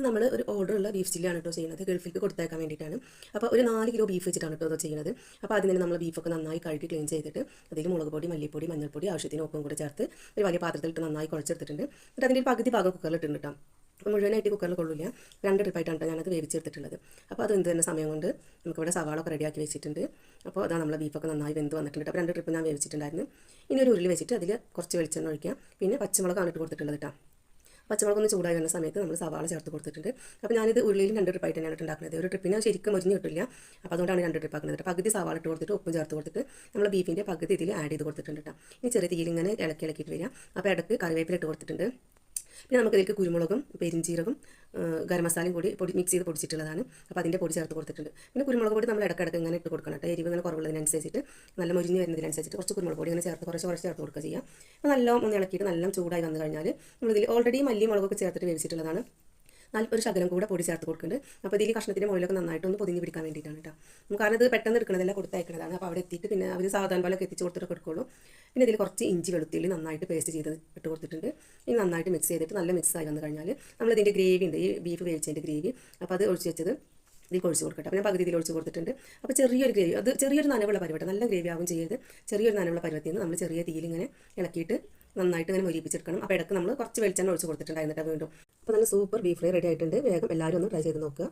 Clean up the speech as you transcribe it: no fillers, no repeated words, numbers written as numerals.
നമ്മൾ ഒരു ഓർഡറുള്ള ബീഫ് ചില്ലിയാണ് കേട്ടോ ചെയ്യുന്നത്. ഗൾഫിലേക്ക് കൊടുത്തേക്കാൻ വേണ്ടിയിട്ടാണ്. അപ്പോൾ ഒരു 4 കിലോ ബീഫ് വെച്ചിട്ടാണ് കേട്ടോ ഇത് ചെയ്യുന്നത്. അപ്പോൾ അതിന് തന്നെ നമ്മൾ ബീഫൊക്കെ നന്നായി കഴുകി ക്ലീൻ ചെയ്തിട്ട് അതിൽ മുളക് പൊടി, മല്ലിപ്പൊടി, മഞ്ഞൾപ്പൊടി ആവശ്യത്തിന് ഉപ്പും കൂടെ ചേർത്ത് ഒരു വലിയ പാത്രത്തിലിട്ട് നന്നായി കുഴച്ചെടുത്തിട്ടുണ്ട്. എന്നിട്ട് അതിൻ്റെ ഒരു പകുതി ഭാഗം കുക്കറിലിട്ടുണ്ട് കേട്ടോ. അപ്പോൾ മുഴുവനായിട്ട് കുക്കറിൽ കൊള്ളില്ല, 2 ട്രിപ്പായിട്ടാണ് ഞാനത് വേവിച്ചെടുത്തിട്ടുള്ളത്. അപ്പോൾ അത് എന്ത് തന്നെ സമയം കൊണ്ട് നമുക്കിവിടെ സവാളൊക്കെ റെഡിയാക്കി വെച്ചിട്ടുണ്ട്. അപ്പോൾ അതാ നമ്മളെ ബീഫൊക്കെ നന്നായി വെന്ത് വന്നിട്ടുണ്ട്. അപ്പോൾ 2 ട്രിപ്പ് ഞാൻ വേവിച്ചിട്ടുണ്ടായിരുന്നു. ഇനി ഒരു ഉരുളി വെച്ചിട്ട് അതിൽ കുറച്ച് വെളിച്ചെണ്ണ ഒഴിക്കുക. പിന്നെ പച്ചമുളകാണ് ഇട്ട് കൊടുത്തിട്ടുള്ളത് കേട്ടോ. പച്ചമുളകൊന്ന് ചൂടായി വരുന്ന സമയത്ത് നമ്മൾ സവാള ചേർത്ത് കൊടുത്തിട്ടുണ്ട്. അപ്പോൾ ഞാനിത് ഉള്ളിയിൽ 2 ട്രിപ്പായിട്ട് തന്നെയാണ് ഉണ്ടാക്കുന്നത്. ഒരു ട്രിപ്പിന് ശരിക്കും മുരിഞ്ഞ് കിട്ടില്ല. അപ്പോൾ അതുകൊണ്ടാണ് 2 ട്രിപ്പ് ആക്കുന്നത്. പകുതി സവാള ഇട്ട് കൊടുത്തിട്ട് ഉപ്പും ചേർത്ത് കൊടുത്തിട്ട് നമ്മൾ ബീഫിൻ്റെ പകുതി ഇതിൽ ആഡ് ചെയ്ത് കൊടുത്തിട്ടുണ്ട് കേട്ടോ. ഇനി ചെറിയ തീയിൽ ഇങ്ങനെ ഇളക്കിയിട്ട് വരിക. അപ്പോൾ ഇടയ്ക്ക് കറിവേപ്പില ഇട്ട് കൊടുത്തിട്ടുണ്ട്. പിന്നെ നമുക്കിതിലേക്ക് കുരുമുളകും പെരിഞ്ചീരകം ഗരം മസാലയും കൂടി മിക്സ് ചെയ്ത് പൊടിച്ചിട്ടുള്ളതാണ്. അപ്പോൾ അതിൻ്റെ പൊടി ചേർത്ത് കൊടുത്തിട്ടുണ്ട്. പിന്നെ കുരുമുളക് പൊടി നമ്മൾ ഇടയ്ക്കിടയ്ക്ക് ഇങ്ങനെ ഇട്ട് കൊടുക്കണം കേട്ടോ. എരിവ് ഇങ്ങനെ കുറവുള്ളതിനനുസരിച്ചിട്ട് നല്ല മുരിഞ്ഞ് വരുന്നതിനനുസരിച്ചിട്ട് കുറച്ച് കുരുമുളക് പൊടി ഇങ്ങനെ ചേർത്ത് കുറച്ച് ചേർത്ത് കൊടുക്കുക ചെയ്യുക. അപ്പോൾ നല്ല ഒന്ന് ഇളക്കിയിട്ട് നല്ല ചൂടായി വന്നു കഴിഞ്ഞാൽ നമ്മളിതിൽ ഓൾറെഡി മല്ലി മുളകൊക്കെ ചേർത്തിട്ട് വേവിച്ചിട്ടുള്ളതാണ്. ഒരു ശകലം കൂടെ പൊടി ചേർത്ത് കൊടുക്കുന്നുണ്ട്. അപ്പോൾ ഇതിൽ കഷ്ണത്തിൻ്റെ മുകളിലൊക്കെ നന്നായിട്ടൊന്ന് പൊതിഞ്ഞ് പിടിക്കാൻ വേണ്ടിയിട്ടാണ് കേട്ടോ. കാരണം ഇത് പെട്ടെന്ന് എടുക്കണതല്ല, കൊടുത്തയക്കണതാണ്. അപ്പോൾ അവിടെ എത്തിയിട്ട് പിന്നെ അവർ സാധാരണ പോലൊക്കെ എത്തിച്ച് കൊടുത്തിട്ട് കൊടുക്കുള്ളൂ. പിന്നെ ഇതിൽ കുറച്ച് ഇഞ്ചി വെളുത്തുള്ളി നന്നായിട്ട് പേസ്റ്റ് ചെയ്ത് ഇട്ട് കൊടുത്തിട്ടുണ്ട്. ഇനി നന്നായിട്ട് മിക്സ് ചെയ്തിട്ട് നല്ല മിക്സായി വന്നു കഴിഞ്ഞാൽ നമ്മളിതിൻ്റെ ഗ്രേവി ഉണ്ട്, ഈ ബീഫ് വേവിച്ചതിൻ്റെ ഗ്രേവി. അപ്പോൾ അത് ഒഴിച്ച് വെച്ചത് ഇതിൽ ഒഴിച്ച് കൊടുക്കട്ടെ. അപ്പോൾ ഞാൻ പകുതി ഇതിൽ ഒഴിച്ച് കൊടുത്തിട്ടുണ്ട്. അപ്പോൾ ചെറിയൊരു ഗ്രേവി, അത് ചെറിയൊരു നനവുള്ള പരുവട്ടെ, നല്ല ഗ്രേവി ആവും ചെയ്യരുത്. ചെറിയൊരു നനവുള്ള പരുവത്തിൽ നിന്ന് നമ്മൾ ചെറിയ തീയിൽ ഇങ്ങനെ ഇളക്കിയിട്ട് നന്നായിട്ട് ഇങ്ങനെ മൊരിപ്പിച്ചെടുക്കണം. അപ്പോൾ ഇടയ്ക്ക് നമ്മൾ കുറച്ച് വെളിച്ചെണ്ണ ഒഴിച്ച് കൊടുത്തിട്ടുണ്ടായിരുന്നിട്ട് വീണ്ടും. അപ്പോൾ നല്ല സൂപ്പർ ബീഫ് ഫ്രൈ റെഡി ആയിട്ടുണ്ട്. വേഗം എല്ലാവരും ഒന്ന് ട്രൈ ചെയ്ത് നോക്കുക.